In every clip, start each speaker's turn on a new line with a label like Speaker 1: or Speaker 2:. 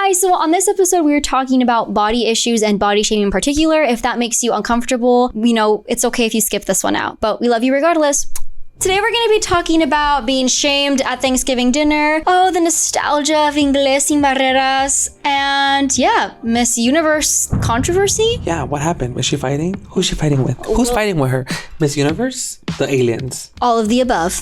Speaker 1: guys, so on this episode, we were talking about body issues and body shaming in particular. If that makes you uncomfortable, it's okay if you skip this one out, but we love you regardless. Today we're going to be talking about being shamed at Thanksgiving dinner, the nostalgia of Inglés sin Barreras, and Miss Universe controversy.
Speaker 2: Yeah, what happened? Was she fighting? Who's she fighting with? Who's fighting with her? Miss Universe? The aliens?
Speaker 1: All of the above.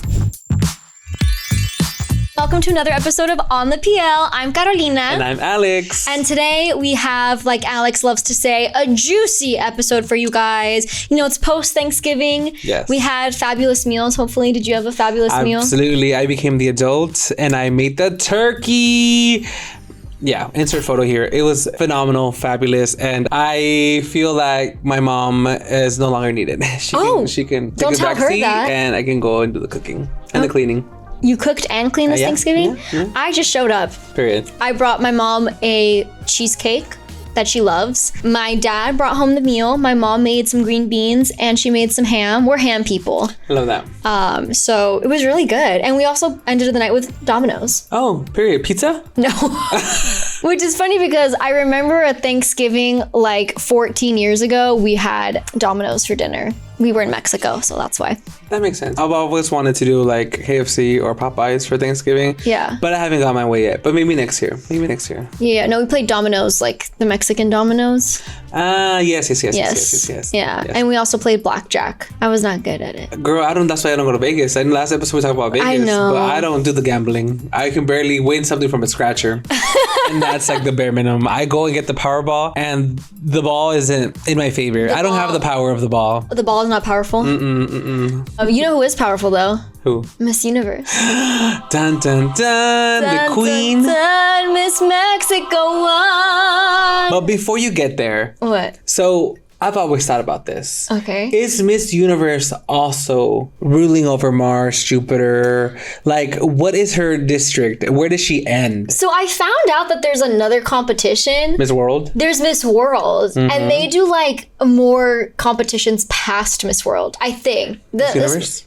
Speaker 1: Welcome to another episode of On the PL. I'm Carolina.
Speaker 2: And I'm Alex.
Speaker 1: And today we have, like Alex loves to say, a juicy episode for you guys. It's post-Thanksgiving.
Speaker 2: Yes.
Speaker 1: We had fabulous meals, hopefully. Did you have a fabulous meal?
Speaker 2: Absolutely. I became the adult and I made the turkey. Yeah, insert photo here. It was phenomenal, fabulous, and I feel like my mom is no longer needed. She can take a back seat and I can go and do the cooking and the cleaning.
Speaker 1: You cooked and cleaned this Thanksgiving? Yeah. I just showed up.
Speaker 2: Period.
Speaker 1: I brought my mom a cheesecake that she loves. My dad brought home the meal. My mom made some green beans and she made some ham. We're ham people.
Speaker 2: I love that.
Speaker 1: So it was really good. And we also ended the night with Domino's.
Speaker 2: Oh, period. Pizza?
Speaker 1: No. Which is funny because I remember a Thanksgiving like 14 years ago, we had Domino's for dinner. We were in Mexico, so that's why.
Speaker 2: That makes sense. I've always wanted to do like KFC or Popeyes for Thanksgiving.
Speaker 1: Yeah.
Speaker 2: But I haven't got my way yet. But maybe next year.
Speaker 1: Yeah, no, we played Domino's, like the Mexican Domino's.
Speaker 2: Yes.
Speaker 1: Yeah. And we also played blackjack. I was not good at it.
Speaker 2: Girl, that's why I don't go to Vegas. In the last episode we talked about Vegas.
Speaker 1: I know.
Speaker 2: But I don't do the gambling. I can barely win something from a scratcher. And that's like the bare minimum. I go and get the Powerball and the ball isn't in my favor. I don't have the power of the ball.
Speaker 1: The ball is not powerful? You know who is powerful though?
Speaker 2: Who?
Speaker 1: Miss Universe.
Speaker 2: Dun, dun, dun. The queen.
Speaker 1: Dun, dun, Miss Mexico won.
Speaker 2: But before you get there.
Speaker 1: What?
Speaker 2: So I've always thought about this.
Speaker 1: Okay.
Speaker 2: Is Miss Universe also ruling over Mars, Jupiter? Like, what is her district? Where does she end?
Speaker 1: So I found out that there's another competition.
Speaker 2: Miss World?
Speaker 1: There's Miss World. And they do like more competitions past Miss World, I think.
Speaker 2: Miss Universe?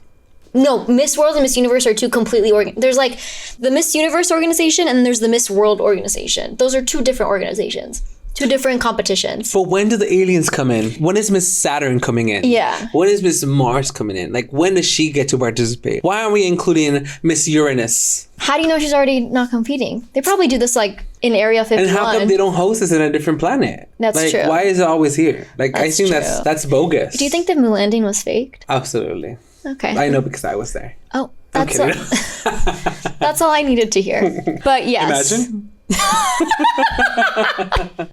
Speaker 1: No, Miss World and Miss Universe are two completely there's like the Miss Universe organization and there's the Miss World organization. Those are two different organizations. Two different competitions.
Speaker 2: But when do the aliens come in? When is Miss Saturn coming in?
Speaker 1: Yeah.
Speaker 2: When is Miss Mars coming in? Like, when does she get to participate? Why aren't we including Miss Uranus?
Speaker 1: How do you know she's already not competing? They probably do this like in Area 51.
Speaker 2: And how come they don't host this in a different planet?
Speaker 1: That's true.
Speaker 2: Why is it always here? Like, I think that's bogus.
Speaker 1: Do you think the moon landing was faked?
Speaker 2: Absolutely.
Speaker 1: Okay.
Speaker 2: I know because I was there.
Speaker 1: Oh, that's all I needed to hear. But yes.
Speaker 2: Imagine.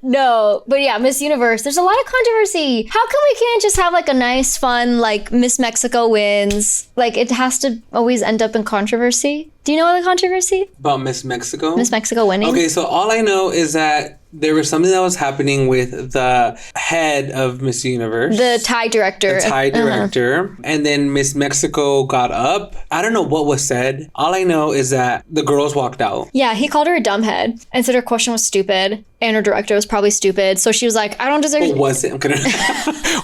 Speaker 1: No, but yeah, Miss Universe, there's a lot of controversy. How come we can't just have like a nice, fun, like Miss Mexico wins? Like it has to always end up in controversy. Do you know the controversy?
Speaker 2: About Miss Mexico?
Speaker 1: Miss Mexico winning?
Speaker 2: Okay, so all I know is that there was something that was happening with the head of Miss Universe.
Speaker 1: The Thai director.
Speaker 2: And then Miss Mexico got up. I don't know what was said. All I know is that the girls walked out.
Speaker 1: Yeah, he called her a dumbhead and said her question was stupid. And her director was probably stupid. So she was like, I don't deserve...
Speaker 2: What was it?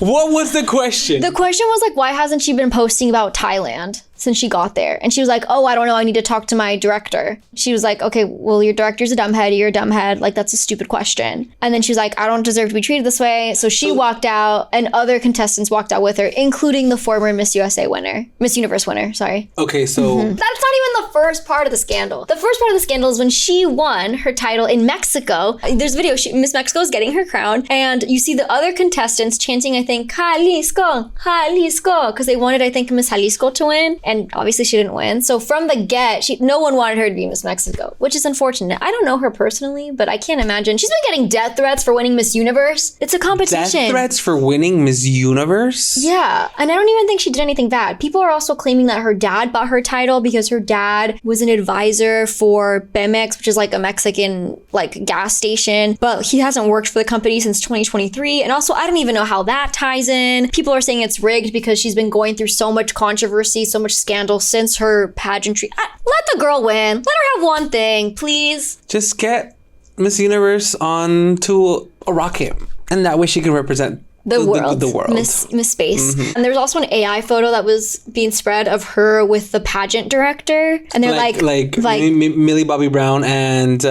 Speaker 2: What was the question?
Speaker 1: The question was like, why hasn't she been posting about Thailand since she got there? And she was like, oh, I don't know. I need to talk to my director. She was like, okay, well, your director's a dumbhead. You're a dumbhead. Like, that's a stupid question. And then she was like, I don't deserve to be treated this way. So she walked out and other contestants walked out with her, including the former Miss Universe winner, sorry.
Speaker 2: Okay, so...
Speaker 1: That's not even the first part of the scandal. The first part of the scandal is when she won her title in Mexico. There's a video, Miss Mexico is getting her crown, and you see the other contestants chanting, I think, Jalisco, Jalisco, because they wanted, I think, Miss Jalisco to win, and obviously she didn't win. So from the get, no one wanted her to be Miss Mexico, which is unfortunate. I don't know her personally, but I can't imagine. She's been getting death threats for winning Miss Universe. It's a competition.
Speaker 2: Death threats for winning Miss Universe?
Speaker 1: Yeah, and I don't even think she did anything bad. People are also claiming that her dad bought her title because her dad was an advisor for Pemex, which is like a Mexican like gas station. But he hasn't worked for the company since 2023. And also, I don't even know how that ties in. People are saying it's rigged because she's been going through so much controversy, so much scandal since her pageantry. Let the girl win. Let her have one thing, please.
Speaker 2: Just get Miss Universe onto a rocket. And that way she can represent
Speaker 1: The world.
Speaker 2: The world.
Speaker 1: Miss Space. And there was also an AI photo that was being spread of her with the pageant director. And they're like
Speaker 2: Millie Bobby Brown and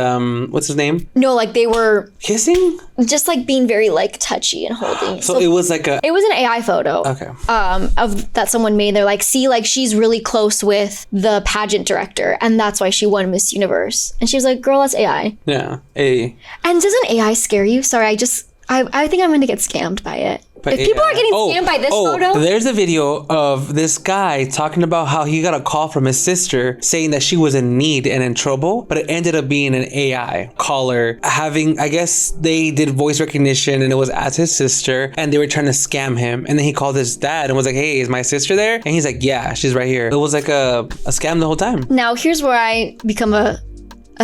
Speaker 2: what's his name?
Speaker 1: No, like they were
Speaker 2: kissing?
Speaker 1: Just like being very like touchy and holding.
Speaker 2: So it was like
Speaker 1: it was an AI photo.
Speaker 2: Okay.
Speaker 1: Of that someone made. They're like, see, like she's really close with the pageant director, and that's why she won Miss Universe. And she was like, girl, that's AI.
Speaker 2: Yeah. And
Speaker 1: doesn't AI scare you? Sorry, I think I'm gonna get scammed by it. If people are getting scammed by this photo.
Speaker 2: There's a video of this guy talking about how he got a call from his sister saying that she was in need and in trouble, but it ended up being an AI caller having, I guess they did voice recognition and it was as his sister and they were trying to scam him. And then he called his dad and was like, hey, is my sister there? And he's like, yeah, she's right here. It was like a scam the whole time.
Speaker 1: Now, here's where I become a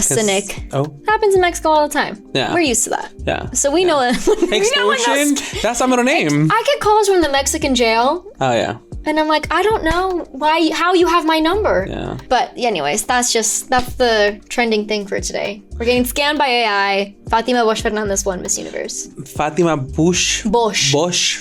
Speaker 1: cynic. Happens in Mexico all the time. Yeah. We're used to that.
Speaker 2: Yeah.
Speaker 1: So we know that.
Speaker 2: Extortion? That's not my name.
Speaker 1: I get calls from the Mexican jail.
Speaker 2: Oh, yeah.
Speaker 1: And I'm like, I don't know how you have my number.
Speaker 2: Yeah.
Speaker 1: But anyways, that's the trending thing for today. We're getting scammed by AI. Fatima Bosch Fernandez won Miss Universe.
Speaker 2: Fatima Bosch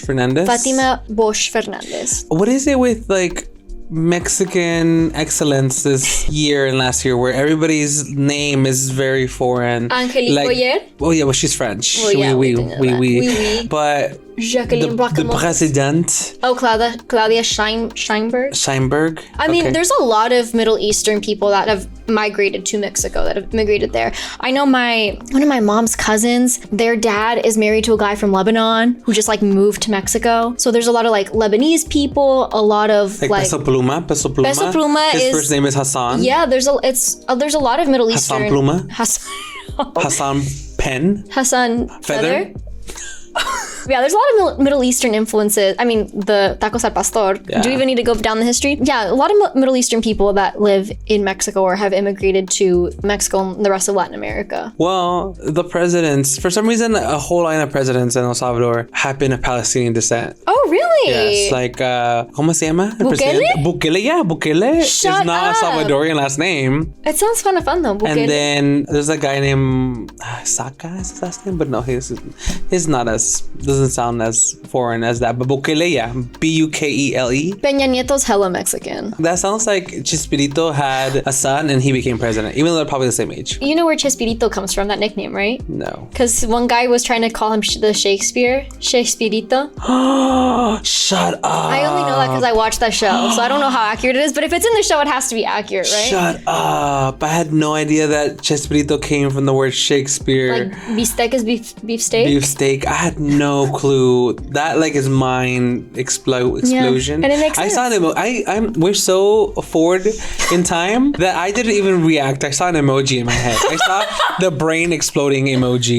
Speaker 2: Fernandez?
Speaker 1: Fatima Bosch Fernandez.
Speaker 2: What is it with like Mexican excellence this year and last year where everybody's name is very foreign?
Speaker 1: Angelique Boyer?
Speaker 2: Oh yeah, well she's French.
Speaker 1: Well, yeah,
Speaker 2: oui. But
Speaker 1: Jacqueline
Speaker 2: the president.
Speaker 1: Oh, Claudia Scheinberg. I mean, there's a lot of Middle Eastern people that have migrated to Mexico, that have immigrated there. I know one of my mom's cousins, their dad is married to a guy from Lebanon who just like moved to Mexico. So there's a lot of like Lebanese people, a lot lot of like
Speaker 2: Peso Pluma. Peso
Speaker 1: Pluma
Speaker 2: His first name is Hassan.
Speaker 1: Yeah, there's a lot of Middle Eastern.
Speaker 2: Hassan Pluma. Hassan Pen.
Speaker 1: Hassan Feather. Yeah, there's a lot of Middle Eastern influences. I mean, the tacos al pastor. Yeah. Do you even need to go down the history? Yeah, a lot of Middle Eastern people that live in Mexico or have immigrated to Mexico and the rest of Latin America.
Speaker 2: Well, the presidents, for some reason, a whole line of presidents in El Salvador have been of Palestinian descent.
Speaker 1: Oh, really?
Speaker 2: Yes, like, ¿cómo se llama?
Speaker 1: Bukele?
Speaker 2: Bukele, yeah, Bukele.
Speaker 1: Shut
Speaker 2: is not
Speaker 1: up.
Speaker 2: a Salvadorian last name.
Speaker 1: It sounds kind of fun though, Bukele.
Speaker 2: And then there's a guy named Saka is his last name, but no, he's not as, doesn't sound as foreign as that. But Bukele, yeah, Bukele.
Speaker 1: Peña Nieto's hella Mexican.
Speaker 2: That sounds like Chespirito had a son and he became president, even though they're probably the same age.
Speaker 1: You know where Chespirito comes from, that nickname, right?
Speaker 2: No.
Speaker 1: Because one guy was trying to call him the Shakespearito.
Speaker 2: Shut up.
Speaker 1: I only know that because I watched that show, so I don't know how accurate it is, but if it's in the show, it has to be accurate, right?
Speaker 2: Shut up. I had no idea that Chespirito came from the word Shakespeare.
Speaker 1: Like beefsteak is beef steak?
Speaker 2: Beefsteak. I had no clue. That like is mind explosion.
Speaker 1: Yeah. And it makes sense.
Speaker 2: I saw we're so forward in time that I didn't even react. I saw an emoji in my head. I saw the brain exploding emoji.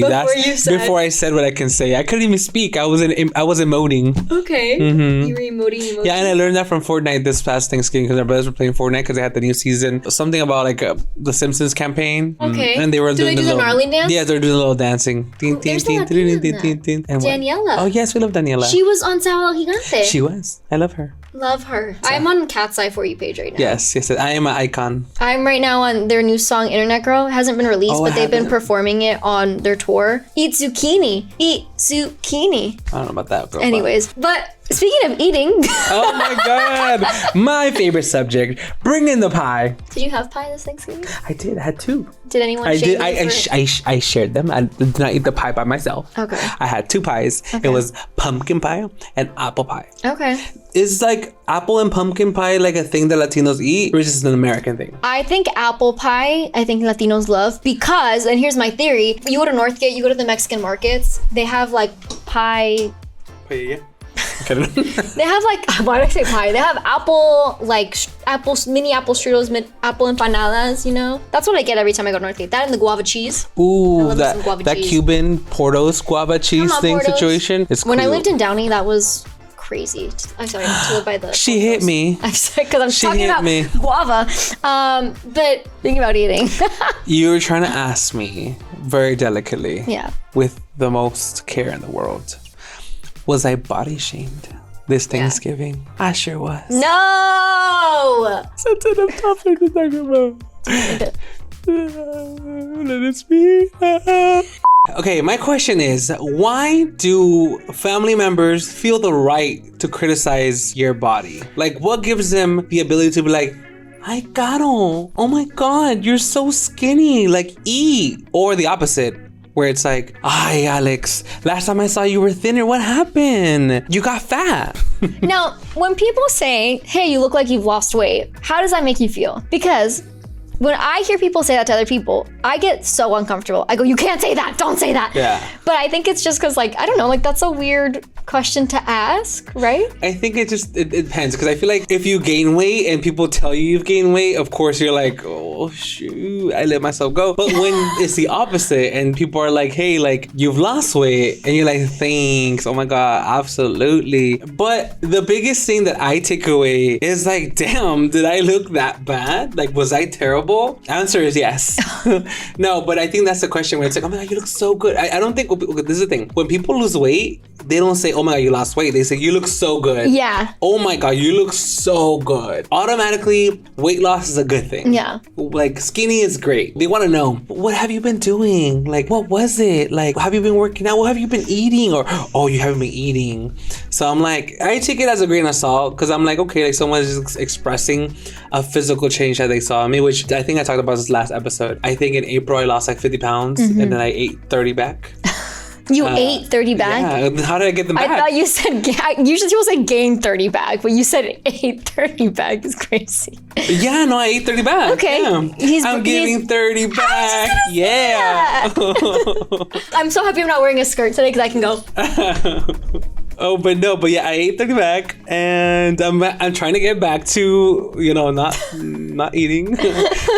Speaker 2: Before I said what I can say. I couldn't even speak. I was emoting.
Speaker 1: Okay.
Speaker 2: Mm-hmm.
Speaker 1: You were emoting.
Speaker 2: Yeah, and I learned that from Fortnite this past Thanksgiving because our brothers were playing Fortnite because they had the new season. Something about like the Simpsons campaign.
Speaker 1: Okay.
Speaker 2: And they were
Speaker 1: doing the gnarly dance?
Speaker 2: Yeah, they were doing a little dancing.
Speaker 1: Daniela.
Speaker 2: Oh yes, we love Daniela.
Speaker 1: She was on Sábado Gigante.
Speaker 2: She was. I love her.
Speaker 1: Love her. So. I'm on Cat's Eye For You page right now.
Speaker 2: Yes. I am an icon.
Speaker 1: I'm right now on their new song, Internet Girl. It hasn't been released, but they've been performing it on their tour. Eat zucchini. Eat zucchini.
Speaker 2: I don't know about that, girl.
Speaker 1: Anyways, but speaking of eating.
Speaker 2: Oh my God. My favorite subject. Bring in the pie.
Speaker 1: Did you have pie this Thanksgiving?
Speaker 2: I did. I had two.
Speaker 1: Did anyone
Speaker 2: I shared them. I did not eat the pie by myself.
Speaker 1: Okay.
Speaker 2: I had two pies. Okay. It was pumpkin pie and apple pie.
Speaker 1: Okay.
Speaker 2: Is like apple and pumpkin pie like a thing that Latinos eat, or is this an American thing?
Speaker 1: I think apple pie, I think Latinos love because, and here's my theory, you go to Northgate, you go to the Mexican markets, they have like pie.
Speaker 2: Yeah.
Speaker 1: They have like, why did I say pie? They have apple, like mini apple strudels, apple empanadas, you know? That's what I get every time I go to Northgate. That and the guava cheese.
Speaker 2: Ooh, that Cuban Portos guava cheese thing situation. It's
Speaker 1: when I lived in Downey, that was crazy. I'm sorry, to live by the.
Speaker 2: She hit me.
Speaker 1: I'm sorry, because I'm talking about guava. But thinking about eating.
Speaker 2: You were trying to ask me very delicately.
Speaker 1: Yeah.
Speaker 2: With the most care in the world. Was I body shamed this Thanksgiving? Yeah. I sure was.
Speaker 1: No!
Speaker 2: Sensitive topic to talk about. Let it speak. Okay, my question is, why do family members feel the right to criticize your body? Like, what gives them the ability to be like, ay, caro, oh my God, you're so skinny, like, eat. Or the opposite, where it's like, ay, Alex, last time I saw you were thinner, what happened? You got fat.
Speaker 1: Now, when people say, hey, you look like you've lost weight, how does that make you feel? Because when I hear people say that to other people, I get so uncomfortable. I go, you can't say that, don't say that.
Speaker 2: Yeah.
Speaker 1: But I think it's just because, like, I don't know, like, that's a weird question to ask, right?
Speaker 2: I think it depends, because I feel like if you gain weight and people tell you you've gained weight, of course you're like, oh shoot, I let myself go. But when it's the opposite and people are like, hey, like, you've lost weight, and you're like, thanks, oh my God, absolutely. But the biggest thing that I take away is like, damn, did I look that bad? Like, was I terrible? Answer is yes. No, but I think that's the question where it's like, oh my God, you look so good. I don't think, this is the thing, when people lose weight, they don't say, oh my God, you lost weight. They say, you look so good.
Speaker 1: Yeah.
Speaker 2: Oh my God, you look so good. Automatically, weight loss is a good thing.
Speaker 1: Yeah.
Speaker 2: Like, skinny is great. They want to know, what have you been doing? Like, what was it? Like, have you been working out? What have you been eating? Or, oh, you haven't been eating. So I'm like, I take it as a grain of salt, because I'm like, okay, like, someone is just expressing a physical change that they saw in me, which I think I talked about this last episode. I think in April, I lost like 50 pounds, and then I ate 30 back.
Speaker 1: You ate 30 back?
Speaker 2: Yeah, how did I get them back?
Speaker 1: I thought you said, usually people say gain 30 back, but you said ate 30 back is crazy.
Speaker 2: Yeah, no, I ate 30 back.
Speaker 1: Okay.
Speaker 2: Yeah. I'm giving 30 back. Yeah.
Speaker 1: I'm so happy I'm not wearing a skirt today because I can go.
Speaker 2: Oh, but yeah, I ate 30 back, and I'm trying to get back to, not eating.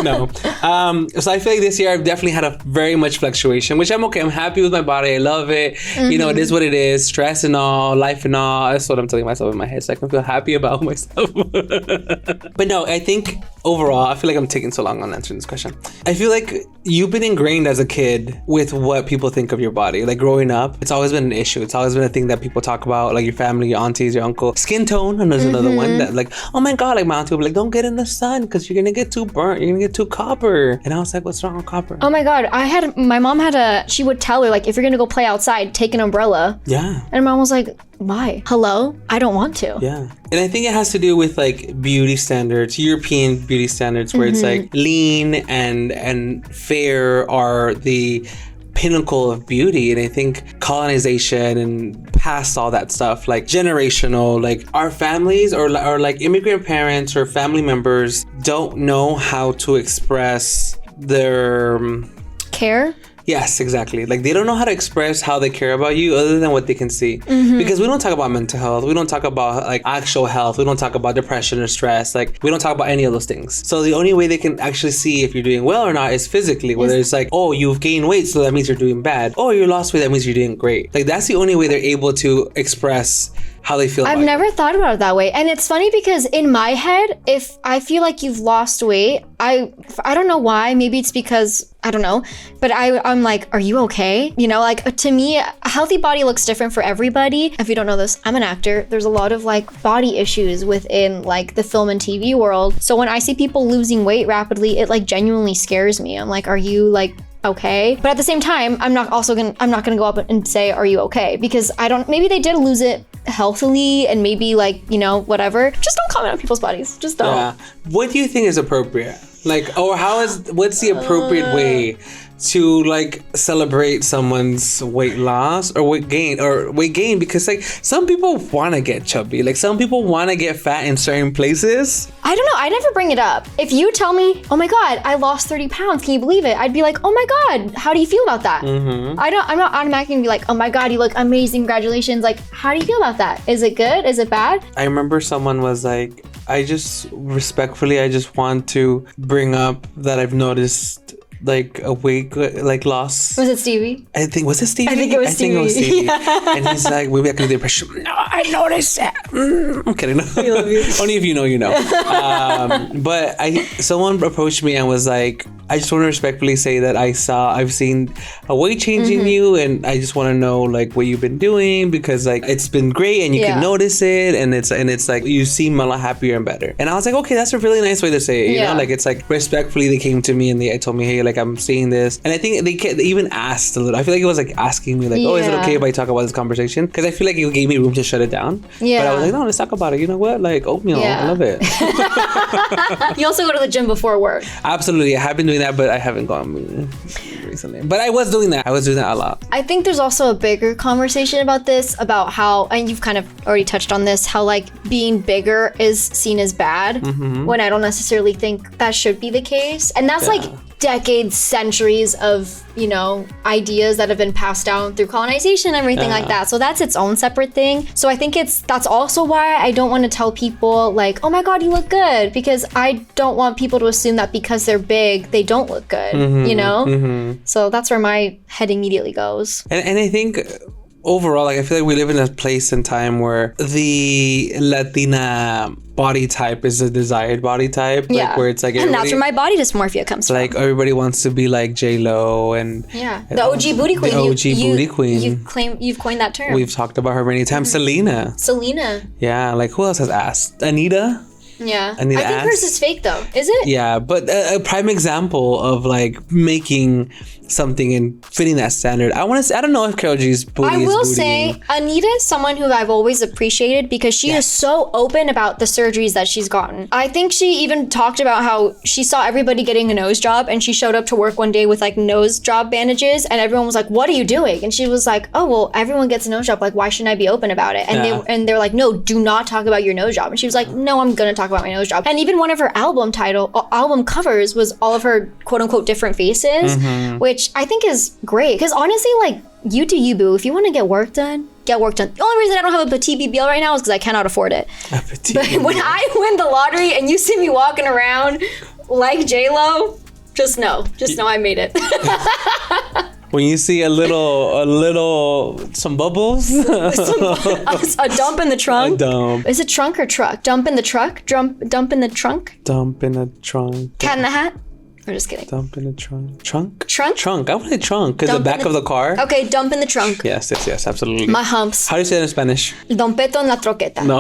Speaker 2: No. So I feel like this year I've definitely had a very much fluctuation, which I'm okay. I'm happy with my body. I love it.
Speaker 1: Mm-hmm.
Speaker 2: It is what it is. Stress and all, life and all. That's what I'm telling myself in my head, so I can feel happy about myself. But no, I think overall, I feel like I'm taking so long on answering this question. I feel like you've been ingrained as a kid with what people think of your body. Like growing up, it's always been an issue. It's always been a thing that people talk about, like your family, your aunties, your uncle. Skin tone, and there's another one that like, oh my God, like my auntie will be like, don't get in the sun because you're gonna get too burnt. You're gonna get too copper. And I was like, what's wrong with copper?
Speaker 1: Oh my God, my mom she would tell her, like, if you're gonna go play outside, take an umbrella.
Speaker 2: Yeah.
Speaker 1: And mom was like, why? Hello? I don't want to.
Speaker 2: Yeah. And I think it has to do with like beauty standards, European beauty standards, where it's like lean and fair are the pinnacle of beauty. And I think colonization and past all that stuff, like generational, like our families or like immigrant parents or family members don't know how to express their
Speaker 1: care.
Speaker 2: Yes, exactly. Like they don't know how to express how they care about you other than what they can see. Because we don't talk about mental health. We don't talk about like actual health. We don't talk about depression or stress. Like we don't talk about any of those things. So the only way they can actually see if you're doing well or not is physically, whether it's like, oh, you've gained weight, so that means you're doing bad. Oh, you lost weight, that means you're doing great. Like that's the only way they're able to express how they feel.
Speaker 1: I've never thought about it that way. And it's funny because in my head, if I feel like you've lost weight, I don't know why. Maybe it's because, I don't know, but I'm like, are you okay? Like to me, a healthy body looks different for everybody. If you don't know this, I'm an actor. There's a lot of like body issues within like the film and TV world. So when I see people losing weight rapidly, it like genuinely scares me. I'm like, are you like okay? But at the same time, I'm not gonna go up and say, are you okay? Because maybe they did lose it healthily and maybe like, whatever. Just don't comment on people's bodies. Just don't.
Speaker 2: Yeah. What do you think is appropriate? Like, or what's the appropriate way to like celebrate someone's weight loss or weight gain? Because like some people want to get chubby, like some people want to get fat in certain places.
Speaker 1: I don't know. I never bring it up. If you tell me, oh my God, I lost 30 pounds, can you believe it? I'd be like, oh my God, how do you feel about that? I'm not automatically gonna be like, oh my God, you look amazing, congratulations. Like, how do you feel about that? Is it good? Is it bad?
Speaker 2: I remember someone was like, I just want to bring up that I've noticed like a weight like loss.
Speaker 1: Was it Stevie?
Speaker 2: Was it Stevie?
Speaker 1: I think it was Stevie.
Speaker 2: Yeah. And he's like, maybe I can do the impression. No, I noticed that. I'm kidding.
Speaker 1: I love you.
Speaker 2: Only if you know, you know. But someone approached me and was like, I just want to respectfully say that I've seen a weight change in you, and I just want to know like what you've been doing, because like it's been great and you can notice it, and it's like you seem a lot happier and better. And I was like, okay, that's a really nice way to say it. You know, like it's like respectfully they came to me and they told me, hey, like I'm seeing this, and I think they even asked a little. I feel like it was like asking me like, oh, is it okay if I talk about this conversation? Because I feel like it gave me room to shut it down. Yeah. But I was like, no, let's talk about it. You know what? Like oatmeal, I love it.
Speaker 1: You also go to the gym before work.
Speaker 2: Absolutely, I have been doing that, but I haven't gone recently. But I was doing that. A lot.
Speaker 1: I think there's also a bigger conversation about this, about how, and you've kind of already touched on this, how like being bigger is seen as bad, when I don't necessarily think that should be the case. And that's like decades, centuries of, you know, ideas that have been passed down through colonization and everything like that. So that's its own separate thing. So I think that's also why I don't want to tell people like, oh my God, you look good, because I don't want people to assume that because they're big, they don't look good, you know? So that's where my head immediately goes.
Speaker 2: And I think overall, like I feel like we live in a place and time where the Latina body type is a desired body type, like where it's like,
Speaker 1: and that's where my body dysmorphia comes from.
Speaker 2: Like everybody wants to be like J-Lo and
Speaker 1: the OG booty queen.
Speaker 2: The OG booty queen.
Speaker 1: You've coined that term.
Speaker 2: We've talked about her many times. Selena. Yeah, like who else has asked? Anita.
Speaker 1: Yeah, I think hers is fake though. Is it?
Speaker 2: Yeah, but a prime example of like making something and fitting that standard. I don't know if Karol G's booty is
Speaker 1: I will say Anita is someone who I've always appreciated, because she is so open about the surgeries that she's gotten. I think she even talked about how she saw everybody getting a nose job, and she showed up to work one day with like nose job bandages, and everyone was like, what are you doing? And she was like, oh, well, everyone gets a nose job, like why shouldn't I be open about it? And they're like, no, do not talk about your nose job. And she was like, no, I'm gonna talk about my nose job. And even one of her album covers was all of her quote unquote different faces, which I think is great, because honestly, like, you do you, boo. If you want to get work done, get work done. The only reason I don't have a petite BBL right now is because I cannot afford it. But when I win the lottery and you see me walking around like J-Lo, just know I made it.
Speaker 2: When you see some bubbles.
Speaker 1: A dump in the trunk.
Speaker 2: A dump.
Speaker 1: Is it trunk or truck? Dump in the truck? Dump in the trunk?
Speaker 2: Dump in the trunk.
Speaker 1: Cat in the hat? I'm just kidding.
Speaker 2: Dump in the trunk. Trunk?
Speaker 1: Trunk?
Speaker 2: Trunk. I would say trunk, because the back of the car.
Speaker 1: Okay, dump in the trunk.
Speaker 2: Yes, absolutely.
Speaker 1: My humps.
Speaker 2: How do you say that in Spanish?
Speaker 1: Don peto en la troqueta.
Speaker 2: No.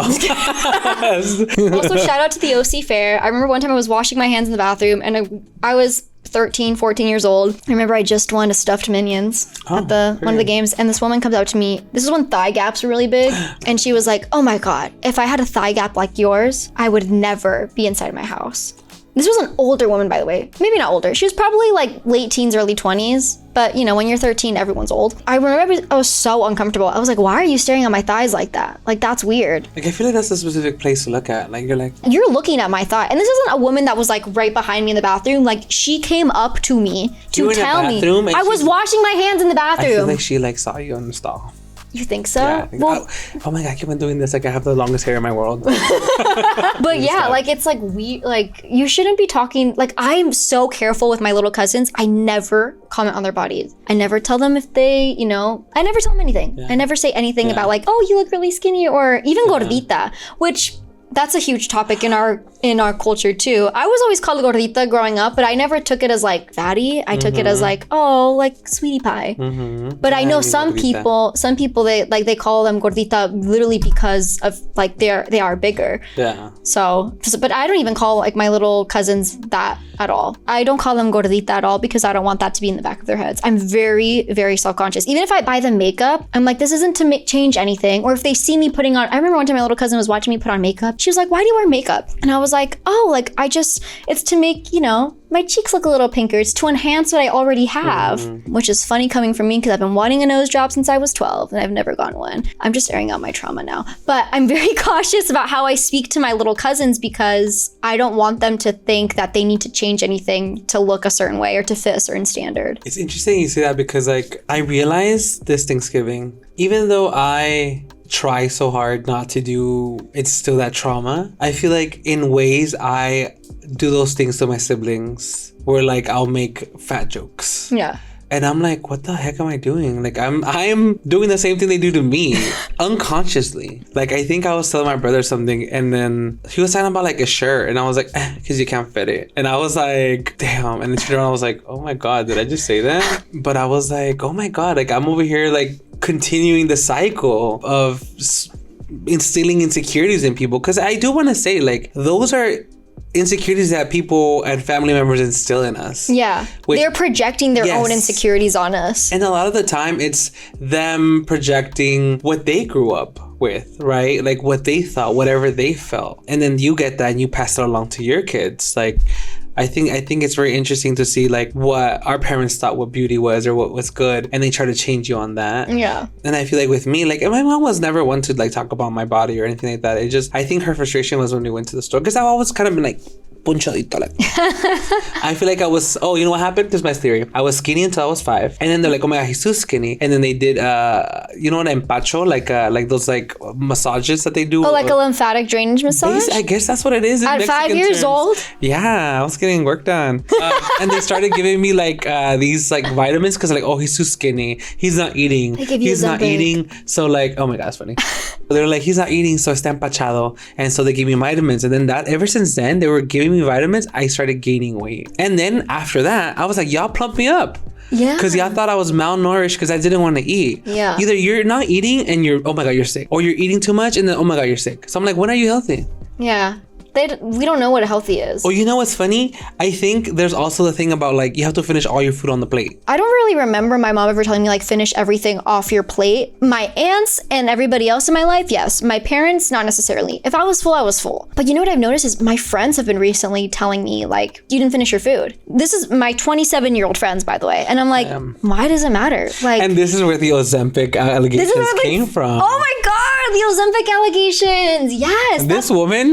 Speaker 1: Also, shout out to the OC Fair. I remember one time I was washing my hands in the bathroom, and I was 13, 14 years old. I remember I just won a stuffed Minions at one of the games, and this woman comes up to me. This is when thigh gaps were really big, and she was like, oh my God, if I had a thigh gap like yours, I would never be inside of my house. This was an older woman, by the way. Maybe not older. She was probably like late teens, early 20s. But, you know, when you're 13, everyone's old. I remember I was so uncomfortable. I was like, why are you staring at my thighs like that? Like, that's weird.
Speaker 2: Like, I feel like that's a specific place to look at. Like,
Speaker 1: you're looking at my thigh. And this isn't a woman that was like right behind me in the bathroom. Like, she came up to me to tell me. I was washing my hands in the bathroom. I
Speaker 2: feel like she like saw you on the stall.
Speaker 1: You think so?
Speaker 2: Yeah, well, oh my God, I keep on doing this. Like, I have the longest hair in my world.
Speaker 1: But yeah, like, it's like like, you shouldn't be talking. Like, I'm so careful with my little cousins. I never comment on their bodies. I never tell them if they, you know, I never tell them anything. I never say anything about like, oh, you look really skinny, or even gordita, which that's a huge topic in our culture too. I was always called gordita growing up, but I never took it as like fatty. I took it as like, oh, like sweetie pie. But I know some people they call them gordita literally because of like they are bigger. Yeah. So, but I don't even call like my little cousins that at all. I don't call them gordita at all, because I don't want that to be in the back of their heads. I'm very, very self-conscious. Even if I buy them makeup, I'm like, this isn't to change anything. Or if they see me putting on, I remember one time my little cousin was watching me put on makeup. She was like, why do you wear makeup? And I was like, oh, like it's to make, you know, my cheeks look a little pinker. It's to enhance what I already have, which is funny coming from me, because I've been wanting a nose job since I was 12 and I've never gotten one. I'm just airing out my trauma now. But I'm very cautious about how I speak to my little cousins, because I don't want them to think that they need to change anything to look a certain way or to fit a certain standard.
Speaker 2: It's interesting you say that, because like I realized this Thanksgiving, even though I try so hard not to do, it's still that trauma. I feel like in ways I do those things to my siblings where like I'll make fat jokes.
Speaker 1: Yeah.
Speaker 2: And I'm like, what the heck am I doing? Like, I'm doing the same thing they do to me unconsciously. Like, I think I was telling my brother something, and then he was talking about like a shirt, and I was like, because you can't fit it. And I was like, damn. And then she I was like, oh my God, did I just say that? But I was like, oh my God, like I'm over here like continuing the cycle of instilling insecurities in people. Because I do want to say, like, those are insecurities that people and family members instill in us.
Speaker 1: Yeah. They're projecting their own insecurities on us.
Speaker 2: And a lot of the time it's them projecting what they grew up with, right? Like what they thought, whatever they felt. And then you get that and you pass it along to your kids. Like, I think it's very interesting to see like what our parents thought what beauty was or what was good, and they try to change you on that.
Speaker 1: Yeah.
Speaker 2: And I feel like with me, like my mom was never one to like talk about my body or anything like that. It just, I think her frustration was when we went to the store, because I've always kind of been like punchadito, like I feel like I was, oh, you know what happened? This is my theory. I was skinny until I was 5, and then they're like, oh my God, he's too skinny. And then they did you know what, empacho, like those like massages that they do.
Speaker 1: Oh, like a lymphatic drainage massage?
Speaker 2: I guess that's what it is
Speaker 1: at
Speaker 2: Mexican
Speaker 1: 5 years
Speaker 2: terms.
Speaker 1: old?
Speaker 2: Yeah, I was getting work done. And they started giving me like these like vitamins, because like, oh, he's too skinny, he's not eating, he's not eating, so like, oh my God, it's funny. They're like, he's not eating, so está empachado. And so they gave me vitamins, and then that, ever since then, they were giving me vitamins, I started gaining weight. And then after that, I was like, y'all plump me up.
Speaker 1: Yeah.
Speaker 2: Because y'all thought I was malnourished because I didn't want to eat.
Speaker 1: Yeah.
Speaker 2: Either you're not eating and you're, oh my God, you're sick. Or you're eating too much and then, oh my God, you're sick. So I'm like, when are you healthy?
Speaker 1: Yeah. We don't know what healthy is.
Speaker 2: Oh, you know what's funny? I think there's also the thing about like, you have to finish all your food on the plate.
Speaker 1: I don't really remember my mom ever telling me like, finish everything off your plate. My aunts and everybody else in my life, yes. My parents, not necessarily. If I was full, I was full. But you know what I've noticed is my friends have been recently telling me like, you didn't finish your food. This is my 27-year-old friends, by the way. And I'm like, why does it matter? Like,
Speaker 2: and this is where the Ozempic allegations came from.
Speaker 1: Oh my God, the Ozempic allegations. Yes.
Speaker 2: This woman?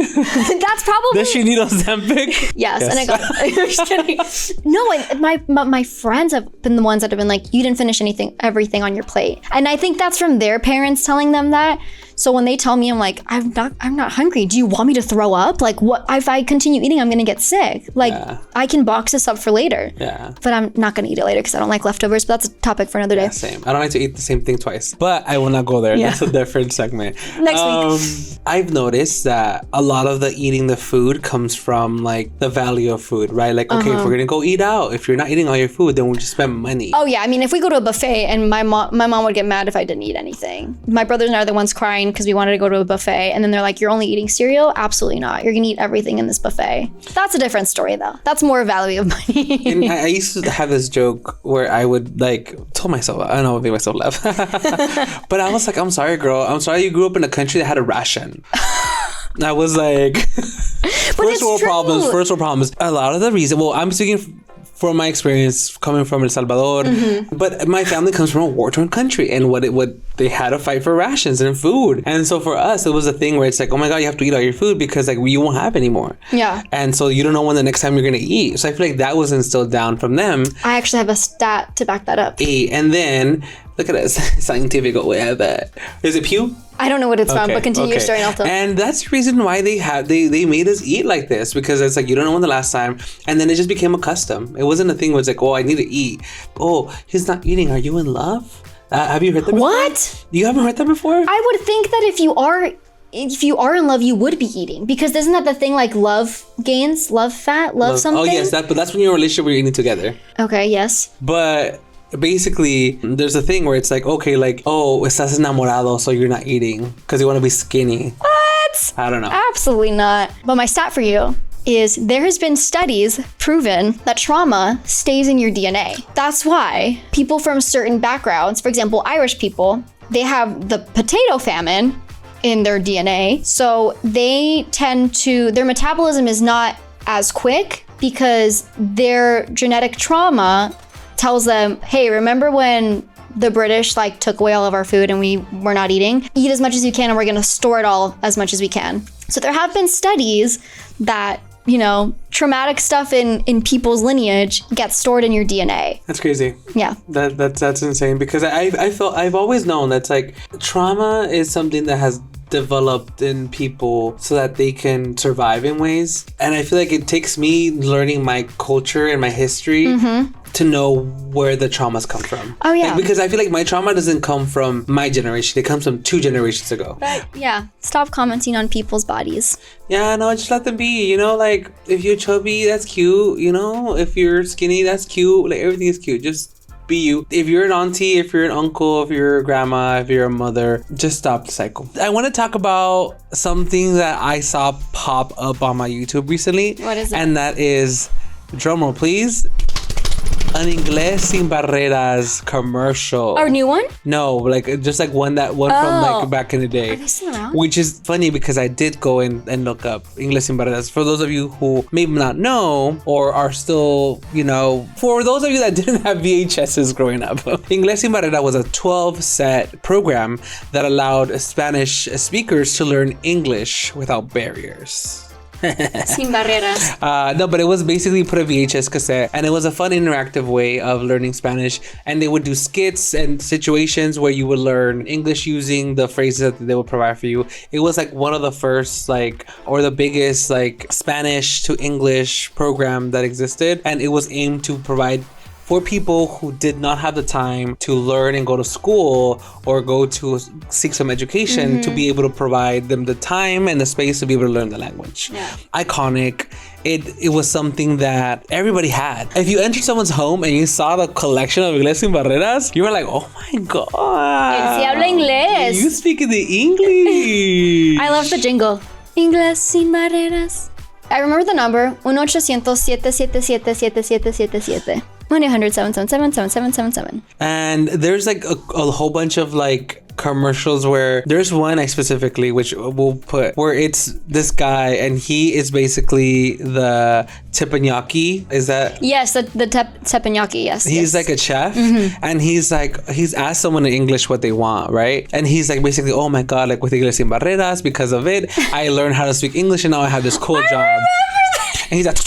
Speaker 1: That's probably.
Speaker 2: Does she need Ozempic?
Speaker 1: Yes. And I got. I'm just kidding. No, and my friends have been the ones that have been like, you didn't finish everything on your plate, and I think that's from their parents telling them that. So when they tell me, I'm like, I'm not hungry. Do you want me to throw up? Like, what if I continue eating? I'm gonna get sick. Like, I can box this up for later. Yeah. But I'm not gonna eat it later because I don't like leftovers. But that's a topic for another day.
Speaker 2: Yeah, same. I don't like to eat the same thing twice. But I will not go there. Yeah. That's a different segment.
Speaker 1: Next week.
Speaker 2: I've noticed that a lot of the eating the food comes from like the value of food, right? Like, okay, if we're gonna go eat out, if you're not eating all your food, then we'll just spend money.
Speaker 1: Oh yeah, I mean, if we go to a buffet and my mom would get mad if I didn't eat anything. My brothers and I are the ones crying because we wanted to go to a buffet, and then they're like, you're only eating cereal? Absolutely not. You're gonna eat everything in this buffet. That's a different story though. That's more value of money.
Speaker 2: And I used to have this joke where I would like tell myself, I don't know, make myself laugh. But I was like, I'm sorry, girl. I'm sorry you grew up in a country that had a ration. I was like, first world problems. A lot of the reason, well, I'm speaking from my experience coming from El Salvador, but my family comes from a war-torn country, and what they had to fight for rations and food. And so for us, it was a thing where it's like, oh my God, you have to eat all your food because like you won't have any more. Yeah. And so you don't know when the next time you're gonna eat. So I feel like that was instilled down from them.
Speaker 1: I actually have a stat to back that up.
Speaker 2: And then look at this scientific way of that. Is it Pew?
Speaker 1: I don't know what it's from, but continue your story and I'll tell.
Speaker 2: And that's the reason why they made us eat like this, because it's like, you don't know when the last time, and then it just became a custom. It wasn't a thing where it's like, oh, I need to eat. Oh, he's not eating. Are you in love? Have you heard that before?
Speaker 1: What?
Speaker 2: You haven't heard that before?
Speaker 1: I would think that if you are in love, you would be eating, because isn't that the thing, like love gains, love fat, love something?
Speaker 2: Oh yes, but that's when you're in a relationship where you're eating together.
Speaker 1: Okay, yes.
Speaker 2: But basically, there's a thing where it's like, okay, like, oh, estás enamorado, so you're not eating because you want to be skinny.
Speaker 1: What?
Speaker 2: I don't know.
Speaker 1: Absolutely not. But my stat for you is there has been studies proven that trauma stays in your DNA. That's why people from certain backgrounds, for example, Irish people, they have the potato famine in their DNA. So they tend to, their metabolism is not as quick because their genetic trauma tells them, hey, remember when the British like took away all of our food and we were not eating? Eat as much as you can and we're gonna store it all as much as we can. So there have been studies that, you know, traumatic stuff in people's lineage gets stored in your DNA.
Speaker 2: That's crazy.
Speaker 1: Yeah.
Speaker 2: That's insane, because I've always known that's like trauma is something that has developed in people so that they can survive in ways. And I feel like it takes me learning my culture and my history to know where the traumas come from.
Speaker 1: Oh, yeah.
Speaker 2: Like, because I feel like my trauma doesn't come from my generation. It comes from 2 generations ago.
Speaker 1: But yeah, stop commenting on people's bodies.
Speaker 2: Yeah, no, just let them be. You know, like, if you're chubby, that's cute. You know, if you're skinny, that's cute. Like, everything is cute. Just be you. If you're an auntie, if you're an uncle, if you're a grandma, if you're a mother, just stop the cycle. I want to talk about something that I saw pop up on my YouTube recently.
Speaker 1: What is it?
Speaker 2: And that is, drumroll please, an Inglés sin Barreras commercial.
Speaker 1: Our new one?
Speaker 2: No, like just like one from like back in the day.
Speaker 1: Are they still around?
Speaker 2: Which is funny because I did go and look up Inglés sin Barreras. For those of you who maybe not know or are still, you know, for those of you that didn't have VHSs growing up, Inglés sin Barreras was a 12-set program that allowed Spanish speakers to learn English without barriers.
Speaker 1: Sin barreras.
Speaker 2: No, but it was basically put a VHS cassette, and it was a fun interactive way of learning Spanish. And they would do skits and situations where you would learn English using the phrases that they would provide for you. It was like one of the first, like, or the biggest, like, Spanish to English program that existed, and it was aimed to provide for people who did not have the time to learn and go to school or go to seek some education, to be able to provide them the time and the space to be able to learn the language.
Speaker 1: Yeah.
Speaker 2: Iconic. It was something that everybody had. If you entered someone's home and you saw the collection of Inglés sin Barreras, you were like, oh my God.
Speaker 1: Él sí habla inglés.
Speaker 2: You speak the English.
Speaker 1: I love the jingle. Inglés sin barreras. I remember the number 1-800-777-7777. 1-800-777-7777.
Speaker 2: And there's like a whole bunch of like commercials where there's one I specifically, which we'll put, where it's this guy and he is basically the teppanyaki. Is that?
Speaker 1: Yes, the teppanyaki, yes.
Speaker 2: He's like a chef, and he's asked someone in English what they want, right? And he's like basically, oh my God, like with Inglés sin Barreras, because of it, I learned how to speak English and now I have this cool job. And he's like,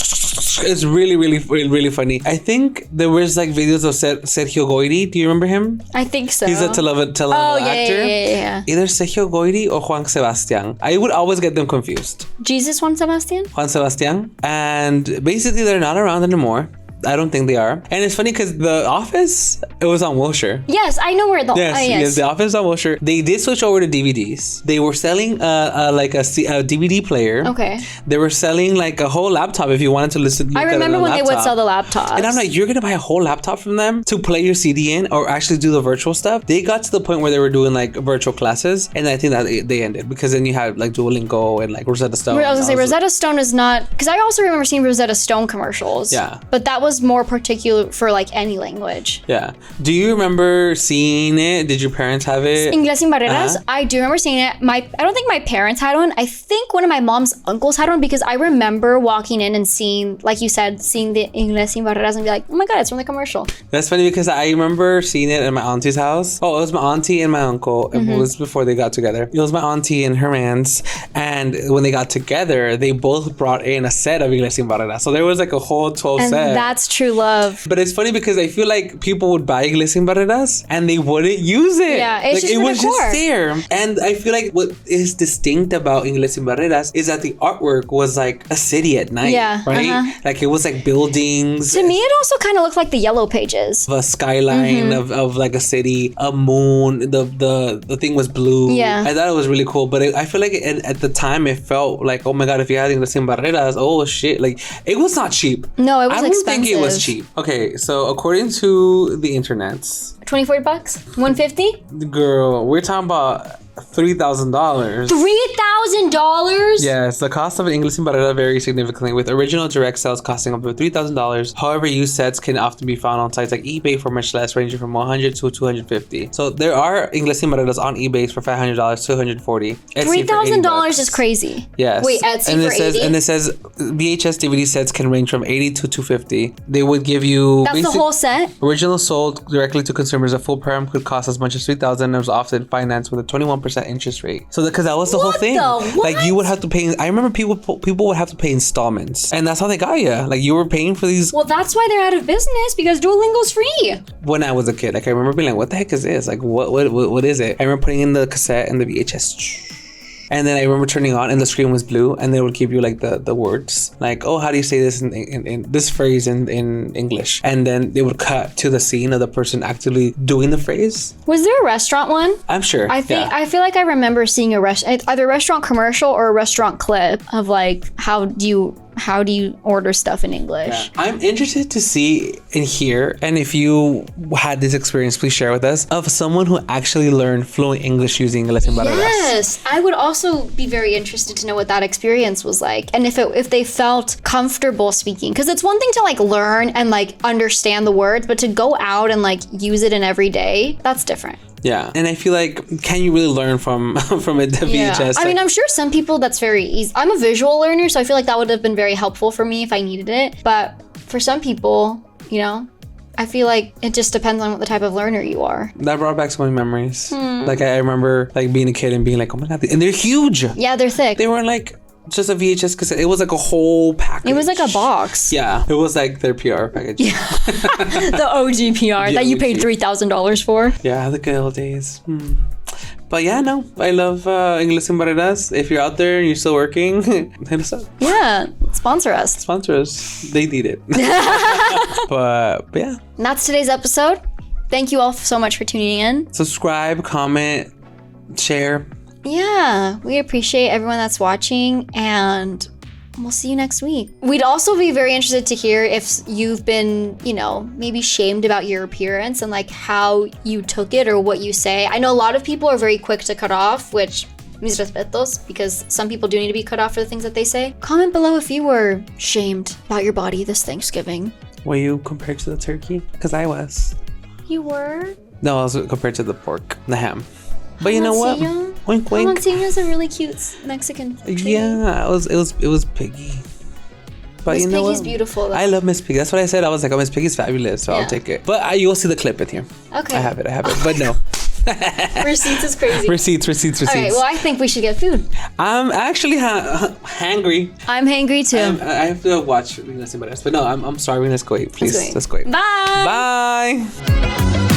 Speaker 2: it's really, really, really funny. I think there was like videos of Sergio Goyri. Do you remember him?
Speaker 1: I think so.
Speaker 2: He's a telenovela actor.
Speaker 1: Yeah.
Speaker 2: Either Sergio Goyri or Juan Sebastian. I would always get them confused.
Speaker 1: Jesus Juan Sebastian?
Speaker 2: Juan Sebastian. And basically they're not around anymore. I don't think they are. And it's funny because The Office, it was on Wilshire.
Speaker 1: Yes, I know where
Speaker 2: Yes, The Office on Wilshire. They did switch over to DVDs. They were selling a DVD player.
Speaker 1: Okay.
Speaker 2: They were selling like a whole laptop if you wanted to listen.
Speaker 1: I remember when they would sell the laptops.
Speaker 2: And I'm like, you're going to buy a whole laptop from them to play your CD in or actually do the virtual stuff? They got to the point where they were doing like virtual classes. And I think that they ended because then you had like Duolingo and like Rosetta Stone.
Speaker 1: I was going to say, Rosetta Stone is not... Because I also remember seeing Rosetta Stone commercials.
Speaker 2: Yeah.
Speaker 1: But that was more particular for like any language.
Speaker 2: Yeah. Do you remember seeing it? Did your parents have it?
Speaker 1: Inglés sin Barreras. I do remember seeing it. I don't think my parents had one. I think one of my mom's uncles had one because I remember walking in and seeing, like you said, seeing the Inglés sin Barreras and be like, oh my God, it's from the commercial.
Speaker 2: That's funny because I remember seeing it at my auntie's house. Oh, it was my auntie and my uncle. It was before they got together. It was my auntie and her man's. And when they got together, they both brought in a set of Inglés sin Barreras. So there was like a whole 12
Speaker 1: and
Speaker 2: set.
Speaker 1: That's true love.
Speaker 2: But it's funny because I feel like people would buy Inglés sin Barreras and they wouldn't use it.
Speaker 1: Yeah, it's
Speaker 2: like,
Speaker 1: just
Speaker 2: it was
Speaker 1: decor.
Speaker 2: just there. And I feel like what is distinct about Inglés sin Barreras is that the artwork was like a city at night.
Speaker 1: Yeah,
Speaker 2: right? Like it was like buildings.
Speaker 1: To me, it also kind of looked like the Yellow Pages.
Speaker 2: A skyline of like a city, a moon. The thing was blue.
Speaker 1: Yeah,
Speaker 2: I thought it was really cool. But I feel like at the time it felt like, oh my God, if you had Inglés sin Barreras, oh shit, like it was not cheap.
Speaker 1: No, it was
Speaker 2: I don't
Speaker 1: expensive.
Speaker 2: think it was cheap. Okay, so according to the internets,
Speaker 1: $24, $150.
Speaker 2: girl, we're talking about $3,000.
Speaker 1: $3,000?
Speaker 2: Yes, the cost of an Inglés sin Barreras varies significantly, with original direct sales costing up to $3,000. However, used sets can often be found on sites like eBay for much less, ranging from $100 to $250. So there are Inglés sin Barreras on eBay for $500 to $140.
Speaker 1: $3,000 is crazy.
Speaker 2: Yes.
Speaker 1: Wait, Etsy for $80?
Speaker 2: And it says VHS DVD sets can range from $80 to $250. They would give you...
Speaker 1: That's the whole set?
Speaker 2: Original sold directly to consumers. A full program could cost as much as $3,000 and was often financed with a 21% interest rate. So because that was the whole thing. Like you would have to pay... I remember people would have to pay installments. And that's how they got you. Like you were paying for these...
Speaker 1: Well, that's why they're out of business, because Duolingo's free.
Speaker 2: When I was a kid, like I remember being like, what the heck is this? Like what is it? I remember putting in the cassette and the VHS... And then I remember turning on and the screen was blue, and they would give you like the words, like, oh, how do you say this in this phrase in English? And then they would cut to the scene of the person actually doing the phrase.
Speaker 1: Was there a restaurant one?
Speaker 2: I'm sure.
Speaker 1: I feel like I remember seeing either a restaurant commercial or a restaurant clip of like how do you order stuff in English?
Speaker 2: Yeah. I'm interested to see and hear, and if you had this experience, please share with us, of someone who actually learned fluent English using Inglés en Barreras.
Speaker 1: Yes, I would also be very interested to know what that experience was like, and if they felt comfortable speaking. Because it's one thing to like learn and like understand the words, but to go out and like use it in every day, that's different.
Speaker 2: Yeah, and I feel like, can you really learn from a VHS?
Speaker 1: I mean, I'm sure some people that's very easy. I'm a visual learner, so I feel like that would have been very helpful for me if I needed it. But for some people, you know, I feel like it just depends on what the type of learner you are.
Speaker 2: That brought back so many memories. Like I remember like being a kid and being like, oh my God, and they're huge.
Speaker 1: Yeah, they're thick.
Speaker 2: They weren't like just a VHS cassette. It was like a whole package.
Speaker 1: It was like a box.
Speaker 2: Yeah, it was like their PR package.
Speaker 1: Yeah. The OG PR that you paid $3,000 for.
Speaker 2: Yeah, the good old days. But yeah, no, I love Inglés en Barreras. If you're out there and you're still working, hit us up.
Speaker 1: Yeah, sponsor us.
Speaker 2: Sponsor us. They need it. but yeah.
Speaker 1: And that's today's episode. Thank you all so much for tuning in.
Speaker 2: Subscribe, comment, share.
Speaker 1: Yeah, we appreciate everyone that's watching, and we'll see you next week. We'd also be very interested to hear if you've been, you know, maybe shamed about your appearance and like how you took it or what you say. I know a lot of people are very quick to cut off, which mis respetos, because some people do need to be cut off for the things that they say. Comment below if you were shamed about your body this Thanksgiving.
Speaker 2: Were you compared to the turkey? Because I was.
Speaker 1: You were?
Speaker 2: No, I was compared to the pork, the ham. But you know what? Wink, wink.
Speaker 1: Jalapeño is a really cute Mexican tree.
Speaker 2: Yeah, it was Piggy. But
Speaker 1: Miss
Speaker 2: you know
Speaker 1: Piggy's
Speaker 2: what?
Speaker 1: beautiful though.
Speaker 2: I love Miss Piggy. That's what I said. I was like, oh, Miss Piggy's fabulous, so
Speaker 1: Yeah.
Speaker 2: I'll take it. But you'll see the clip in here.
Speaker 1: Okay.
Speaker 2: I have it. But no.
Speaker 1: Receipts is crazy.
Speaker 2: Receipts.
Speaker 1: All right, well, I think we should get food.
Speaker 2: I'm actually hangry.
Speaker 1: I'm hangry too.
Speaker 2: I have to watch Inglés en Barreras. But no, I'm starving. Let's go eat, please. Let's go eat.
Speaker 1: Bye.
Speaker 2: Bye.